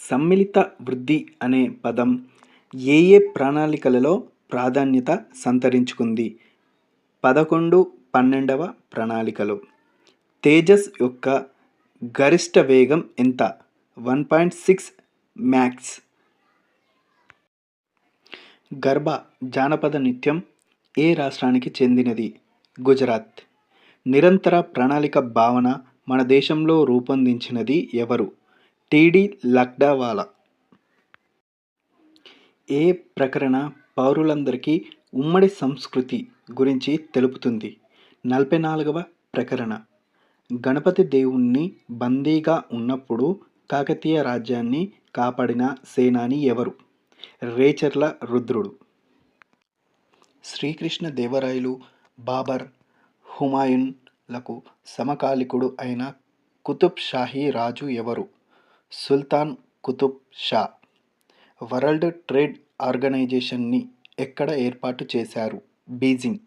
సమ్మిళిత వృద్ధి అనే పదం ఏ ఏ ప్రణాళికలలో ప్రాధాన్యత సంతరించుకుంది? 11-12వ ప్రణాళికలో. తేజస్ యొక్క గరిష్ట వేగం ఎంత? 1.6 మ్యాక్స్. గర్భ జానపద నృత్యం ఏ రాష్ట్రానికి చెందినది? గుజరాత్. నిరంతర ప్రణాళిక భావన మన దేశంలో రూపొందించినది ఎవరు? టీడీ లక్డావాలా. ఏ ప్రకరణ పౌరులందరికీ ఉమ్మడి సంస్కృతి గురించి తెలుపుతుంది? 44వ ప్రకరణ. గణపతి దేవుణ్ణి బందీగా ఉన్నప్పుడు కాకతీయ రాజ్యాన్ని కాపాడిన సేనాని ఎవరు? రేచర్ల రుద్రుడు. శ్రీకృష్ణ దేవరాయలు, బాబర్, హుమాయూన్లకు సమకాలికుడు అయిన కుతుబ్ షాహీ రాజు ఎవరు? సుల్తాన్ కుతుబ్ షా. వరల్డ్ ట్రేడ్ ఆర్గనైజేషన్ని ఎక్కడ ఏర్పాటు చేశారు? బీజింగ్.